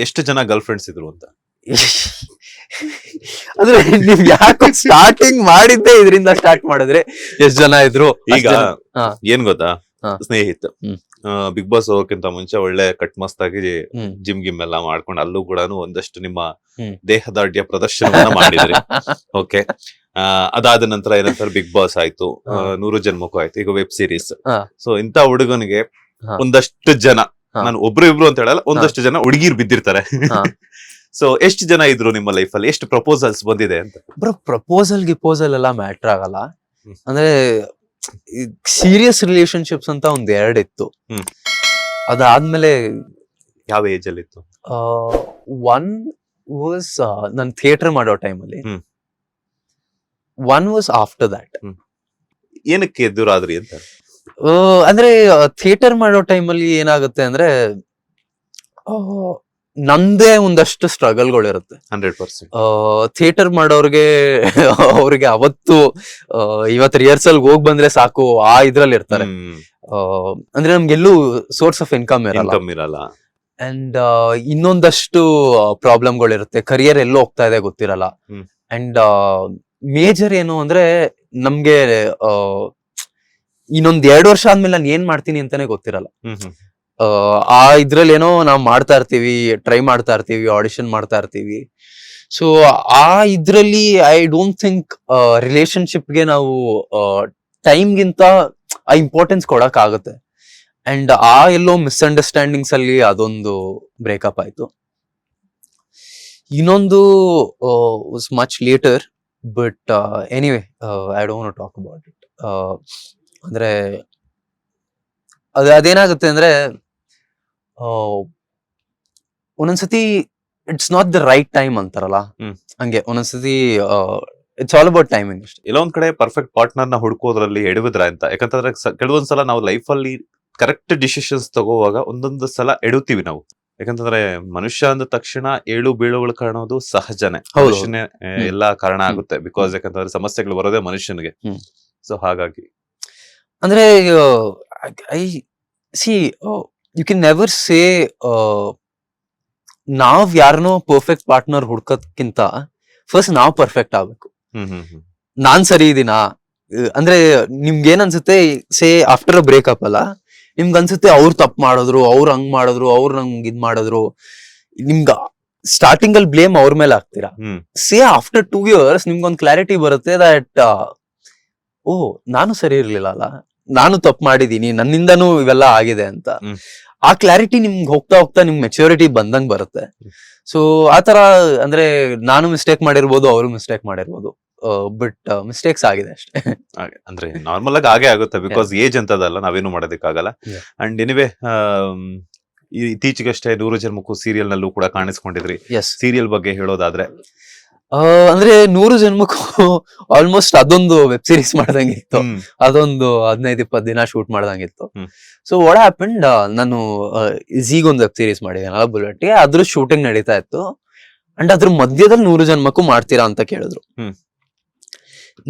ಎಷ್ಟು ಜನ girl friends ಇದ್ರು ಅಂತ? ಅಂದ್ರೆ ನೀವ್ ಯಾಕೆ ಸ್ಟಾರ್ಟಿಂಗ್ ಮಾಡಿದ್ದೆ ಇದರಿಂದ ಸ್ಟಾರ್ಟ್ ಮಾಡಿದ್ರೆ ಎಷ್ಟ್ ಜನ ಇದ್ರು? ಈಗ ಏನ್ ಗೊತ್ತಾ, ಸ್ನೇಹಿತ ಬಿಗ್ ಬಾಸ್ ಹೋಗೋಕ್ಕಿಂತ ಮುಂಚೆ ಒಳ್ಳೆ ಕಟ್ ಮಸ್ತಾಗಿ ಜಿಮ್ ಗಿಮ್ ಎಲ್ಲ ಮಾಡ್ಕೊಂಡು ಅಲ್ಲೂ ಕೂಡ ಒಂದಷ್ಟು ನಿಮ್ಮ ದೇಹದಾಢ್ಯ ಪ್ರದರ್ಶನವನ್ನ ಮಾಡಿದ್ರಿ. ಓಕೆ, ಅದಾದ ನಂತರ ಏನಂತಾರೆ ಬಿಗ್ ಬಾಸ್ ಆಯ್ತು, 100 ಜನ್ಮಕ್ಕೂ ಆಯ್ತು, ಈಗ ವೆಬ್ ಸೀರೀಸ್. ಸೊ ಇಂತ ಹುಡುಗನಿಗೆ ಒಂದಷ್ಟು ಜನ, ನಾನು ಒಬ್ರು ಇಬ್ರು ಅಂತ ಹೇಳಲ್ಲ, ಒಂದಷ್ಟು ಜನ ಹುಡುಗಿರ್ ಬಿದ್ದಿರ್ತಾರೆ. ಸೊ ಎಷ್ಟು ಜನ ಇದ್ರು ನಿಮ್ಮ ಲೈಫ್ ಅಲ್ಲಿ? ಎಷ್ಟು ಪ್ರಪೋಸಲ್ಸ್ ಬಂದಿದೆ ಅಂತ? ಪ್ರಪೋಸಲ್ ಗಿಪೋಸಲ್ ಎಲ್ಲ ಮ್ಯಾಟ್ರ್ ಆಗಲ್ಲ. ಅಂದ್ರೆ ಸೀರಿಯಸ್ ರಿಲೇಶನ್ಶಿಪ್ಸ್ ಅಂತ ಒಂದ್ 2 ಇತ್ತು. ಅದಾದ್ಮೇಲೆ ಯಾವ ಏಜ್ ಅಲ್ಲಿ ಇತ್ತು? ಒನ್ ವಾಸ್ ನನ್ ಥಿಯೇಟರ್ ಮಾಡೋ ಟೈಮಲ್ಲಿ, ಒನ್ ವಾಸ್ ಆಫ್ಟರ್ ದಟ್. ಏನಕ್ಕೆ ಎದುರಾದ್ರಿ ಅಂತ? ಅಂದ್ರೆ ಥಿಯೇಟರ್ ಮಾಡೋ ಟೈಮಲ್ಲಿ ಏನಾಗುತ್ತೆ ಅಂದ್ರೆ ನಂದೇ ಒಂದಷ್ಟು ಸ್ಟ್ರಗಲ್ಗಳಿರುತ್ತೆ. 100%. ಥಿಯೇಟರ್ ಮಾಡೋರ್ಗೆ ಅವ್ರಿಗೆ ಅವತ್ತು ಇವತ್ತು ರಿಹರ್ಸಲ್ ಹೋಗ್ ಬಂದ್ರೆ ಸಾಕು ಆ ಇದ್ರಲ್ಲಿ ಇರ್ತಾರೆ. ಅಂದ್ರೆ ನಮ್ಗೆಲ್ಲೂ ಸೋರ್ಸ್ ಆಫ್ ಇನ್ಕಮ್ ಇರಲ್ಲ. ಅಂಡ್ ಇನ್ನೊಂದಷ್ಟು ಪ್ರಾಬ್ಲಮ್ಗಳಿರುತ್ತೆ. ಕರಿಯರ್ ಎಲ್ಲೋ ಹೋಗ್ತಾ ಇದೆ ಗೊತ್ತಿರಲ್ಲ. ಅಂಡ್ ಮೇಜರ್ ಏನು ಅಂದ್ರೆ ನಮ್ಗೆ ಇನ್ನೊಂದ್ 2 ವರ್ಷ ಆದ್ಮೇಲೆ ನಾನು ಏನ್ ಮಾಡ್ತೀನಿ ಅಂತಾನೆ ಗೊತ್ತಿರಲ್ಲ. ಆ ಇದ್ರಲ್ಲಿ ಏನೋ ನಾವ್ ಮಾಡ್ತಾ ಇರ್ತೀವಿ, ಟ್ರೈ ಮಾಡ್ತಾ ಇರ್ತೀವಿ, ಆಡಿಷನ್ ಮಾಡ್ತಾ ಇರ್ತೀವಿ. ಸೊ ಆ ಇದ್ರಲ್ಲಿ ಐ ಡೋಂಟ್ ಥಿಂಕ್ ರಿಲೇಶನ್ಶಿಪ್ಗೆ ನಾವು ಟೈಮ್ಗಿಂತ ಆ ಇಂಪಾರ್ಟೆನ್ಸ್ ಕೊಡಕ್ ಆಗುತ್ತೆ. ಅಂಡ್ ಆ ಎಲ್ಲೋ ಮಿಸ್ಅಂಡರ್ಸ್ಟ್ಯಾಂಡಿಂಗ್ಸ್ ಅಲ್ಲಿ ಅದೊಂದು ಬ್ರೇಕಪ್ ಆಯ್ತು. ಇನ್ನೊಂದು was much later, but anyway I don't want to talk about it. ಅಂದ್ರೆ ಅದೇನಾಗುತ್ತೆ ಅಂದ್ರೆ ಒಂದೊಂದ್ಸತಿ it's not the right time ಅಂತಾರಲ್ಲ, ಹಂಗೆ ಒಂದೊಂದ್ಸತಿ ಇಟ್ಸ್ ಆಲ್ ಅಬೌಟ್ ಟೈಮಿಂಗ್ ಅಷ್ಟೇ. ಎಲ್ಲ ಒಂದ್ ಕಡೆ ಪರ್ಫೆಕ್ಟ್ ಪಾರ್ಟ್ನರ್ ನ ಹುಡ್ಕೋದ್ರಲ್ಲಿ ಎಡವಿದ್ರ ಅಂತ. ಯಾಕಂತಂದ್ರೆ ಕೆಲವೊಂದ್ಸಲ ನಾವು ಲೈಫ್ ಅಲ್ಲಿ ಕರೆಕ್ಟ್ ಡಿಸಿಷನ್ಸ್ ತಗೋವಾಗ ಒಂದೊಂದು ಸಲ ಎಡುತ್ತೀವಿ ನಾವು. ಯಾಕಂತಂದ್ರೆ ಮನುಷ್ಯ ಅಂದ ತಕ್ಷಣ ಏಳು ಬೀಳುಗಳು ಕಾಣೋದು ಸಹಜನೇ, ಮನುಷ್ಯನೇ ಎಲ್ಲಾ ಕಾರಣ ಆಗುತ್ತೆ. ಬಿಕಾಸ್ ಯಾಕಂತಂದ್ರೆ ಸಮಸ್ಯೆಗಳು ಬರೋದೇ ಮನುಷ್ಯನಿಗೆ. ಸೊ ಹಾಗಾಗಿ ಅಂದ್ರೆ I see you can never say ನಾವ್ ಯಾರನ್ನೋ ಪರ್ಫೆಕ್ಟ್ ಪಾರ್ಟ್ನರ್ ಹುಡ್ಕೋದ್ಕಿಂತ ಫಸ್ಟ್ ನಾವ್ ಪರ್ಫೆಕ್ಟ್ ಆಗ್ಬೇಕು. ನಾನ್ ಸರಿ ಇದೀನಾ ಅಂದ್ರೆ ನಿಮ್ಗೆ ಏನ್ ಅನ್ಸುತ್ತೆ, ಸೇ ಆಫ್ಟರ್ ಅ ಬ್ರೇಕಪ್ ಅಲ್ಲ, ನಿಮ್ಗೆ ಅನ್ಸುತ್ತೆ ಅವ್ರು ತಪ್ಪು ಮಾಡಿದ್ರು, ಅವ್ರು ಹಂಗ್ ಮಾಡಿದ್ರು, ಅವ್ರು ನಂಗ್ ಇದ್ ಮಾಡಿದ್ರು, ನಿಮ್ಗ ಸ್ಟಾರ್ಟಿಂಗ್ ಅಲ್ಲಿ ಬ್ಲೇಮ್ ಅವ್ರ ಮೇಲೆ ಹಾಕ್ತೀರಾ. ಸೇ ಆಫ್ಟರ್ 2 years ನಿಮ್ಗೊಂದ್ ಕ್ಲಾರಿಟಿ ಬರುತ್ತೆ ದಟ್ ಓ ನಾನು ಸರಿ ಇರ್ಲಿಲ್ಲ ಅಲ್ಲ, ನಾನು ತಪ್ಪು ಮಾಡಿದೀನಿ, ನನ್ನಿಂದನೂ ಇವೆಲ್ಲ ಆಗಿದೆ ಅಂತ. ಆ ಕ್ಲಾರಿಟಿ ನಿಮ್ಗೆ ಹೋಗ್ತಾ ಹೋಗ್ತಾ ನಿಮ್ ಮೆಚುರಿಟಿ ಬಂದಂಗ್ ಬರುತ್ತೆ. ಸೊ ಆತರ ಅಂದ್ರೆ ನಾನು ಮಿಸ್ಟೇಕ್ ಮಾಡಿರ್ಬೋದು, ಅವರು ಮಿಸ್ಟೇಕ್ ಮಾಡಿರ್ಬೋದು, ಬಟ್ ಮಿಸ್ಟೇಕ್ಸ್ ಆಗಿದೆ ಅಷ್ಟೇ. ಅಂದ್ರೆ ನಾರ್ಮಲ್ ಆಗಿ ಹಾಗೆ ಆಗುತ್ತೆ, ಬಿಕಾಸ್ ಏಜ್ ಅಂತದಲ್ಲ, ನಾವೇನು ಮಾಡೋದಕ್ಕಾಗಲ್ಲ. ಅಂಡ್ ಎನಿವೇ ಇತ್ತೀಚೆಗಷ್ಟೇ 100 ಜನ್ಮಕ್ಕೂ ಸೀರಿಯಲ್ ನಲ್ಲೂ ಕೂಡ ಕಾಣಿಸ್ಕೊಂಡಿದ್ರಿ. ಸೀರಿಯಲ್ ಬಗ್ಗೆ ಹೇಳೋದಾದ್ರೆ ಅಂದ್ರೆ 100 ಜನ್ಮಕ್ಕೂ ಆಲ್ಮೋಸ್ಟ್ ಅದೊಂದು ವೆಬ್ ಸೀರೀಸ್ ಮಾಡ್ದಂಗಿತ್ತು. ಅದೊಂದು 15-20 ದಿನ ಶೂಟ್ ಮಾಡ್ದಂಗಿತ್ತು. ಸೊ ವಾಟ್ ಹ್ಯಾಪನ್ಡ್, ನಾನು ಝೀಗೊಂದು ವೆಬ್ ಸೀರೀಸ್ ಮಾಡಿದ್ದೇನಲ್ಲ ಬುಲೆಟ್ಗೆ, ಅದ್ರ ಶೂಟಿಂಗ್ ನಡೀತಾ ಇತ್ತು. ಅಂಡ್ ಅದ್ರ ಮಧ್ಯದಲ್ಲಿ 100 ಜನ್ಮಕ್ಕೂ ಮಾಡ್ತೀರಾ ಅಂತ ಕೇಳಿದ್ರು.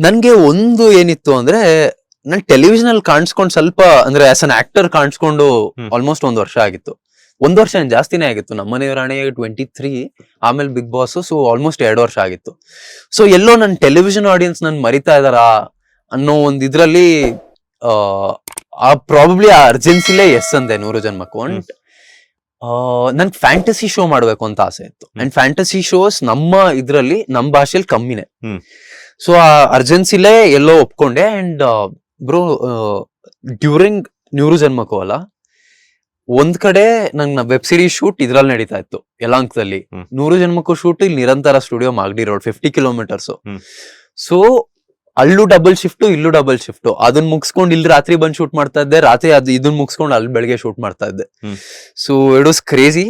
ನನ್ಗೆ ಒಂದು ಏನಿತ್ತು ಅಂದ್ರೆ, ನನ್ ಟೆಲಿವಿಷನ್ ಅಲ್ಲಿ ಕಾಣಿಸ್ಕೊಂಡು ಸ್ವಲ್ಪ ಅಂದ್ರೆ ಆಸ್ ಅನ್ ಆಕ್ಟರ್ ಕಾಣಿಸ್ಕೊಂಡು ಆಲ್ಮೋಸ್ಟ್ 1 ವರ್ಷ ಆಗಿತ್ತು. 1 ವರ್ಷ ಏನ್ ಜಾಸ್ತಿನೇ ಆಗಿತ್ತು. ನಮ್ಮನೆ ರಾಣಿ 23, ಆಮೇಲೆ ಬಿಗ್ ಬಾಸ್, ಸೊ ಆಲ್ಮೋಸ್ಟ್ 2 ವರ್ಷ ಆಗಿತ್ತು. ಸೊ ಎಲ್ಲೋ ನನ್ ಟೆಲಿವಿಷನ್ ಆಡಿಯನ್ಸ್ ನನ್ ಮರಿತಾ ಇದಾರಾ ಅನ್ನೋ ಒಂದ್ ಇದ್ರಲ್ಲಿ ಪ್ರಾಬಬ್ಲಿ ಆ ಅರ್ಜೆನ್ಸಿಲೇ ಎಸ್ ಅಂದೆ 100 ಜನ್ಮಕ್ಕೂ. ಅಂಡ್ ನನ್ ಫ್ಯಾಂಟಸಿ ಶೋ ಮಾಡ್ಬೇಕು ಅಂತ ಆಸೆ ಇತ್ತು. ಅಂಡ್ ಫ್ಯಾಂಟಸಿ ಶೋಸ್ ನಮ್ಮ ಇದ್ರಲ್ಲಿ ನಮ್ ಭಾಷೆಲಿ ಕಮ್ಮಿನೇ. ಸೊ ಆ ಅರ್ಜೆನ್ಸಿಲೇ ಎಲ್ಲೋ ಒಪ್ಕೊಂಡೆ. ಅಂಡ್ ಬ್ರೋ ಡ್ಯೂರಿಂಗ್ 100 ಜನ್ಮಕ್ಕೂ ಅಲ್ಲ, ಒಂದ್ ಕಡೆ ನನ್ನ ವೆಬ್ ಸೀರೀಸ್ ಶೂಟ್ ಇದ್ರಲ್ಲಿ ನಡೀತಾ ಇತ್ತು ಯಲಹಂಕದಲ್ಲಿ. 100 ಜನ್ಮಕ್ಕೂ ಶೂಟ್ ಇಲ್ಲಿ Niranthara studio Magadi road 50 kilometres. So ಅಲ್ಲೂ ಡಬಲ್ ಶಿಫ್ಟ್, ಇಲ್ಲೂ ಡಬಲ್ ಶಿಫ್ಟ್. ಅದನ್ನ ಮುಗಿಸ್ಕೊಂಡು ಇಲ್ಲಿ ರಾತ್ರಿ ಬಂದ್ ಶೂಟ್ ಮಾಡ್ತಾ ಇದ್ದೆ, ರಾತ್ರಿ ಇದನ್ನ ಮುಗಿಸ್ಕೊಂಡು ಅಲ್ಲಿ ಬೆಳಗ್ಗೆ ಶೂಟ್ ಮಾಡ್ತಾ ಇದ್ದೆ. So it was crazy.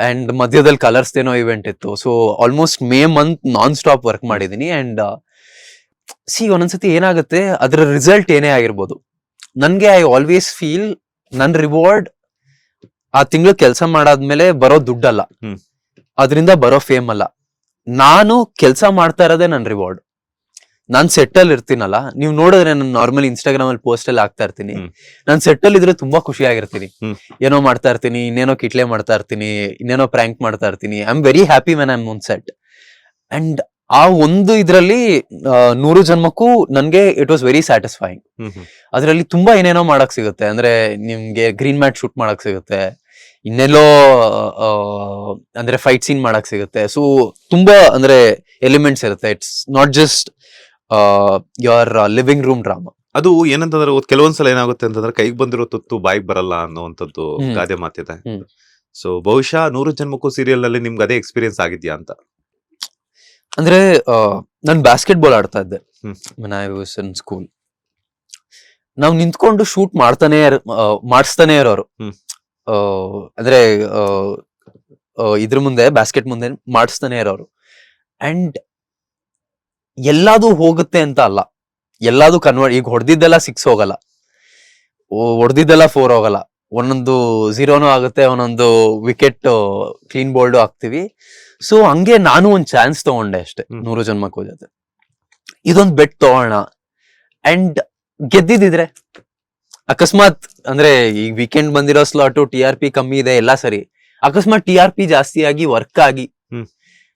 And ಮಧ್ಯದಲ್ಲಿ ಕಲರ್ಸ್ ಏನೋ ಇವೆಂಟ್ ಇತ್ತು. So almost May month non stop work ಮಾಡಿದೀನಿ. ಅಂಡ್ ಒಂದೊಂದ್ಸತಿ ಏನಾಗುತ್ತೆ, ಅದ್ರ ರಿಸಲ್ಟ್ ಏನೇ ಆಗಿರ್ಬೋದು, ನನ್ಗೆ ಐ ಆಲ್ವೇಸ್ ಫೀಲ್ ನನ್ ರಿವಾರ್ಡ್ ಆ ತಿಂಗಳು ಕೆಲಸ ಮಾಡಾದ್ಮೇಲೆ ಬರೋ ದುಡ್ಡಲ್ಲ, ಅದರಿಂದ ಬರೋ ಫೇಮ್ ಅಲ್ಲ, ನಾನು ಕೆಲಸ ಮಾಡ್ತಾ ಇರೋದೇ ನನ್ ರಿವಾರ್ಡ್. ನಾನ್ ಸೆಟ್ ಅಲ್ಲಿ ಇರ್ತೀನಲ್ಲ, ನೀವ್ ನೋಡಿದ್ರೆ ನಾನು ನಾರ್ಮಲ್ ಇನ್ಸ್ಟಾಗ್ರಾಮ್ ಅಲ್ಲಿ ಪೋಸ್ಟ್ ಅಲ್ಲಿ ಹಾಕ್ತಾ ಇರ್ತೀನಿ. ನಾನ್ ಸೆಟ್ ಅಲ್ಲಿ ಇದ್ರೆ ತುಂಬಾ ಖುಷಿ ಆಗಿರ್ತೀನಿ. ಏನೋ ಮಾಡ್ತಾ ಇರ್ತೀನಿ, ಇನ್ನೇನೋ ಕಿಟ್ಲೆ ಮಾಡ್ತಾ ಇರ್ತೀನಿ, ಇನ್ನೇನೋ ಪ್ರ್ಯಾಂಕ್ ಮಾಡ್ತಾ ಇರ್ತೀನಿ. I am very happy when I am on set. And ಆ ಒಂದು ಇದ್ರಲ್ಲಿ 100 ಜನ್ಮಕ್ಕೂ ನನ್ಗೆ ಇಟ್ ವಾಸ್ ವೆರಿ ಸ್ಯಾಟಿಸ್ಫೈಯಿಂಗ್. ಅದ್ರಲ್ಲಿ ತುಂಬಾ ಏನೇನೋ ಮಾಡಕ್ ಸಿಗುತ್ತೆ. ಅಂದ್ರೆ ನಿಮ್ಗೆ ಗ್ರೀನ್ ಮ್ಯಾಟ್ ಶೂಟ್ ಮಾಡಕ್ ಸಿಗುತ್ತೆ, ಇನ್ನೆಲ್ಲೋ ಅಂದ್ರೆ ಫೈಟ್ ಸೀನ್ ಮಾಡಕ್ ಸಿಗುತ್ತೆ. ಸೊ ತುಂಬಾ ಅಂದ್ರೆ ಎಲಿಮೆಂಟ್ಸ್ ಇರುತ್ತೆ. It's not just your living room drama. ಅದು ಏನಂತಂದ್ರೆ ಕೆಲವೊಂದ್ಸಲ ಏನಾಗುತ್ತೆ ಅಂತಂದ್ರೆ ಕೈಗೆ ಬಂದಿರೋ ತುತ್ತು ಬಾಯಿಗೆ ಬರಲ್ಲ ಅನ್ನುವಂಥದ್ದು ಗಾದೆ ಮಾತಿದೆ. ಸೊ ಬಹುಶಃ 100 ಜನ್ಮಕ್ಕೂ ಸೀರಿಯಲ್ ನಲ್ಲಿ ನಿಮ್ಗೆ ಅದೇ ಎಕ್ಸ್ಪೀರಿಯನ್ಸ್ ಆಗಿದ್ಯಾ ಅಂತ? ಅಂದ್ರೆ ನಾನು ಬಾಸ್ಕೆಟ್ ಬಾಲ್ ಆಡ್ತಾ ಇದ್ದೆ when I was in school. ನಾವು ನಿಂತ್ಕೊಂಡು ಶೂಟ್ ಮಾಡಿಸ್ತಾನೆ ಇರೋರು. ಅಂದ್ರೆ ಇದ್ರ ಮುಂದೆ ಬಾಸ್ಕೆಟ್ ಮುಂದೆ ಮಾಡಿಸ್ತಾನೆ ಇರೋರು. ಅಂಡ್ ಎಲ್ಲಾದು ಹೋಗುತ್ತೆ ಅಂತ ಅಲ್ಲ, ಎಲ್ಲಾದು ಕನ್ವರ್ಟ್. ಈಗ ಹೊಡೆದಿದ್ದೆಲ್ಲ 6 ಹೋಗಲ್ಲ, ಹೊಡೆದಿದ್ದೆಲ್ಲ 4 ಹೋಗಲ್ಲ, ಒಂದೊಂದು 0ನೂ ಆಗುತ್ತೆ, ಒಂದೊಂದು ವಿಕೆಟ್ ಕ್ಲೀನ್ ಬೋಲ್ಡ್ ಹಾಕ್ತಿವಿ. ಸೊ ಹಂಗೆ ನಾನು ಒಂದ್ ಚಾನ್ಸ್ ತಗೊಂಡೆ ಅಷ್ಟೇ 100 ಜನ್ಮಕ್ಕೂ ಜೊತೆ. ಇದೊಂದ್ ಬೆಟ್ ತಗೋಣ ಅಂಡ್ ಗೆದ್ದಿದ್ರೆ ಅಕಸ್ಮಾತ್, ಅಂದ್ರೆ ಈಗ ವೀಕೆಂಡ್ ಬಂದಿರೋ ಸ್ಲಾಟು TRP ಕಮ್ಮಿ ಇದೆ ಎಲ್ಲ ಸರಿ, ಅಕಸ್ಮಾತ್ TRP ಜಾಸ್ತಿ ಆಗಿ ವರ್ಕ್ ಆಗಿ,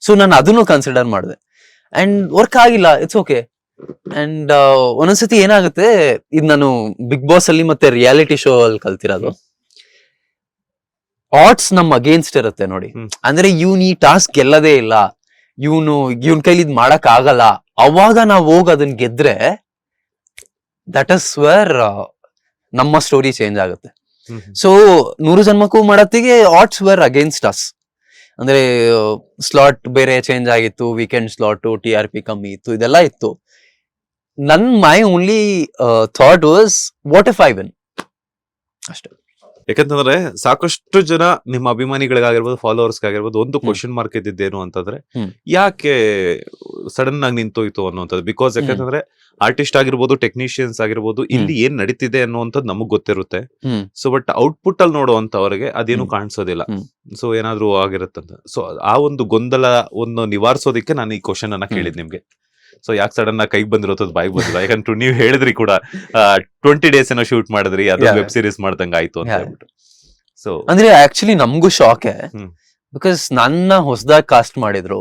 ಸೊ ನಾನು ಅದನ್ನು ಕನ್ಸಿಡರ್ ಮಾಡಿದೆ. ಅಂಡ್ ವರ್ಕ್ ಆಗಿಲ್ಲ, ಇಟ್ಸ್ ಓಕೆ. ಅಂಡ್ ಒಂದೊಂದ್ಸತಿ ಏನಾಗುತ್ತೆ, ಇದು ನಾನು ಬಿಗ್ ಬಾಸ್ ಅಲ್ಲಿ ಮತ್ತೆ ರಿಯಾಲಿಟಿ ಶೋ ಅಲ್ಲಿ ಕಲ್ತಿರೋದು, ಆಡ್ಸ್ ನಮ್ ಅಗೇನ್ಸ್ಟ್ ಇರುತ್ತೆ ನೋಡಿ. ಅಂದ್ರೆ ಇವ್ನ್ ಈ ಟಾಸ್ಕ್ ಗೆಲ್ಲದೇ ಇಲ್ಲ, ಇವನ್ ಕೈಲಿ ಇದ್ ಮಾಡಕ್ ಆಗಲ್ಲ, ಅವಾಗ ನಾವ್ ಹೋಗ್ ಅದನ್ ಗೆದ್ರೆ ದಟ್ ಇಸ್ ವೇರ್ ನಮ್ಮ ಸ್ಟೋರಿ ಚೇಂಜ್ ಆಗುತ್ತೆ. ಸೊ 100 ಜನ್ಮಕ್ಕೂ ಮಾಡತ್ತಿಗೆ ಆಡ್ಸ್ ವೇರ್ ಅಗೇನ್ಸ್ಟ್ ಅಸ್. ಅಂದ್ರೆ ಸ್ಲಾಟ್ ಬೇರೆ ಚೇಂಜ್ ಆಗಿತ್ತು, ವೀಕೆಂಡ್ ಸ್ಲಾಟ್, TRP ಕಮ್ಮಿ ಇತ್ತು, ಇದೆಲ್ಲ ಇತ್ತು. My only thought was what if I win ಅಷ್ಟೇ. ಯಾಕಂತಂದ್ರೆ ಸಾಕಷ್ಟು ಜನ ನಿಮ್ಮ ಅಭಿಮಾನಿಗಳಿಗಾಗಿರ್ಬೋದು, ಫಾಲೋವರ್ಸ್ ಆಗಿರ್ಬೋದು, ಒಂದು ಕ್ವಶನ್ ಮಾರ್ಕ್ ಇದ್ದಿದ್ದೇನು ಅಂತಂದ್ರೆ ಯಾಕೆ ಸಡನ್ ಆಗಿ ನಿಂತೋಯ್ತು ಅನ್ನುವಂಥದ್ದು. ಬಿಕಾಸ್ ಯಾಕಂತಂದ್ರೆ ಆರ್ಟಿಸ್ಟ್ ಆಗಿರ್ಬೋದು, ಟೆಕ್ನಿಷಿಯನ್ಸ್ ಆಗಿರ್ಬೋದು, ಇಲ್ಲಿ ಏನ್ ನಡೀತಿದೆ ಅನ್ನುವಂಥದ್ದು ನಮಗ್ ಗೊತ್ತಿರುತ್ತೆ. ಸೊ ಬಟ್ ಔಟ್ಪುಟ್ ಅಲ್ಲಿ ನೋಡುವಂತವ್ರಿಗೆ ಅದೇನು ಕಾಣಿಸೋದಿಲ್ಲ. ಸೊ ಏನಾದ್ರು ಆಗಿರುತ್ತಂತ. ಸೊ ಆ ಒಂದು ಗೊಂದಲ ಒಂದು ನಿವಾರಿಸೋದಕ್ಕೆ ನಾನು ಈ ಕ್ವಶನ್ ಅನ್ನ ಕೇಳಿದ್ ನಿಮ್ಗೆ. ಸೊ ಯಾಕೆ ಸಡನ್ ಆಗಿ ಕೈಗೆ ಬಂದಿರೋದ್ ಬಾಯಿಗೆ ಬಂದಿಲ್ಲ? ಯಾಕಂದ್ರೆ ನೀವು ಹೇಳಿದ್ರಿ ಕೂಡ 20 days ಏನೋ ಶೂಟ್ ಮಾಡಿದ್ರಿ, ಅದು ವೆಬ್ ಸೀರೀಸ್ ಮಾಡ್ದಂಗ ಆಯ್ತು ಅಂತ ಹೇಳ್ಬಿಟ್ಟು. ಸೊ ಅಂದ್ರೆ ಆಕ್ಚುಲಿ ನಮ್ಗೂ ಶಾಕೆ, ಬಿಕಾಸ್ ನನ್ನ ಹೊಸದಾಗಿ ಕಾಸ್ಟ್ ಮಾಡಿದ್ರು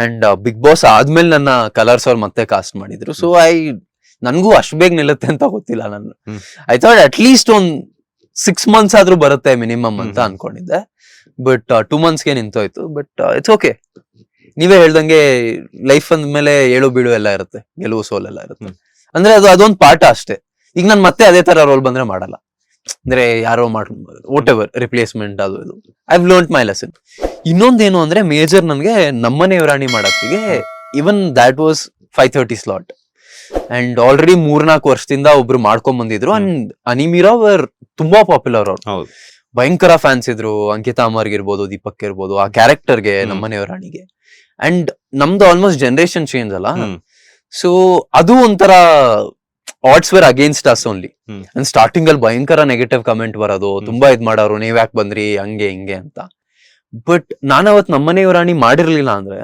ಅಂಡ್ ಬಿಗ್ ಬಾಸ್ ಆದ್ಮೇಲೆ ನನ್ನ ಕಲರ್ಸ್ ಅವ್ರು ಮತ್ತೆ ಕಾಸ್ಟ್ ಮಾಡಿದ್ರು. ಸೊ ನನ್ಗೂ ಅಷ್ಟು ಬೇಗ ನಿಲ್ಲುತ್ತೆ ಅಂತ ಗೊತ್ತಿಲ್ಲ. ನಾನು ಐ ಥಾಟ್ ಅಟ್ ಲೀಸ್ಟ್ ಒಂದ್ 6 months ಆದ್ರೂ ಬರುತ್ತೆ ಮಿನಿಮಮ್ ಅಂತ ಅನ್ಕೊಂಡಿದ್ದೆ. ಬಟ್ 2 monthsಗೆ ನಿಂತೋಯ್ತು. But it's okay. ನೀವೇ ಹೇಳ್ದಂಗೆ ಲೈಫ್ ಅಂದ್ಮೇಲೆ ಏಳು ಬೀಳು ಎಲ್ಲ ಇರುತ್ತೆ, ಗೆಲುವು ಸೋಲೆಲ್ಲ ಇರುತ್ತೆ. ಅಂದ್ರೆ ಅದೊಂದ್ ಪಾಠ ಅಷ್ಟೇ. ಈಗ ನಾನು ಮತ್ತೆ ಅದೇ ತರ ರೋಲ್ ಬಂದ್ರೆ ಮಾಡಲ್ಲ. ಅಂದ್ರೆ ಯಾರೋ ವಾಟ್ ಎವರ್ ರಿಪ್ಲೇಸ್ಮೆಂಟ್ ಅದು ಇದು. I learned my lesson. ಇನ್ನೊಂದೇನು ಅಂದ್ರೆ ಮೇಜರ್ ನನ್ಗೆ ನಮ್ಮನೆ ಯುವರಾಣಿ ಮಾಡಕ್ಕಿಗೆ even that was 5:30 slot. And already 3-4 ವರ್ಷದಿಂದ ಒಬ್ರು ಮಾಡ್ಕೊಂಡ್ ಬಂದಿದ್ರು. ಅಂಡ್ ಅನಿಮೀರಾ ವರ್ ತುಂಬಾ ಪಾಪ್ಯುಲರ್ ಅವ್ರು, ಭಯಂಕರ ಫ್ಯಾನ್ಸ್ ಇದ್ರು. ಅಂಕಿತಾ ಅಮರ್ಗೆ ಇರ್ಬೋದು, ದೀಪಕ್ ಇರ್ಬೋದು, ಆ ಕ್ಯಾರೆಕ್ಟರ್ಗೆ ನಮ್ಮನೆ ಯುವರಾಣಿಗೆ. ಅಂಡ್ ನಮ್ದು ಆಲ್ಮೋಸ್ಟ್ ಜನರೇಷನ್ ಚೇಂಜ್ ಅಲ್ಲ. ಸೊ ಅದು ಒಂಥರ odds were against us only. And starting ಅಲ್ಲಿ ಭಯಂಕರ ನೆಗೆಟಿವ್ ಕಮೆಂಟ್ ಬರೋದು, ತುಂಬಾ ಇದ್ ಮಾಡೋರು, ನೀವ್ ಯಾಕೆ ಬಂದ್ರಿ ಹಂಗೆ ಹಿಂಗೆ ಅಂತ. ಬಟ್ ನಾನು ಅವತ್ ನಮ್ಮನೆ ಯುವರಾಣಿ ಮಾಡಿರ್ಲಿಲ್ಲ ಅಂದ್ರೆ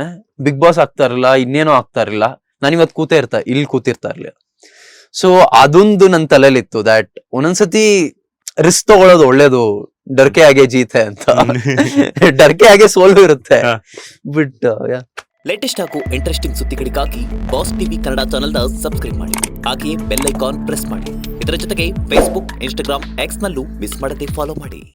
ಬಿಗ್ ಬಾಸ್ ಆಗ್ತಾ ಇರಲಿಲ್ಲ, ಇನ್ನೇನೋ ಆಗ್ತಾ ಇರಲಿಲ್ಲ. ನಾನು ಇವತ್ತು ಇಲ್ಲಿ ಕೂತಿರ್ತಾ ಇರ್ಲಿಲ್ಲ. ಸೊ ಅದೊಂದು ನನ್ನ ತಲೆಯಲ್ಲಿತ್ತು, ದಟ್ ಒಂದೊಂದ್ಸತಿ ರಿಸ್ಕ್ ತಗೊಳ್ಳೋದು ಒಳ್ಳೇದು, ಡರ್ಕೆ ಆಗೆ ಜೀತೆ ಅಂತ. ಡರ್ಕೆ ಆಗೆ ಸೋಲು ಇರುತ್ತೆ. ಬಟ್ ಲೇಟೆಸ್ಟ್ ಹಾಗೂ ಇಂಟ್ರೆಸ್ಟಿಂಗ್ ಸುದ್ದಿಗಳಿಗಾಗಿ ಬಾಸ್ ಟಿವಿ ಕನ್ನಡ ಚಾನೆಲ್ನ ಸಬ್ಸ್ಕ್ರೈಬ್ ಮಾಡಿ. ಹಾಗೆಯೇ ಬೆಲ್ ಐಕಾನ್ ಪ್ರೆಸ್ ಮಾಡಿ. ಇದರ ಜೊತೆಗೆ ಫೇಸ್ಬುಕ್, ಇನ್ಸ್ಟಾಗ್ರಾಮ್, ಎಕ್ಸ್ ನಲ್ಲೂ ಮಿಸ್ ಮಾಡದೆ ಫಾಲೋ ಮಾಡಿ.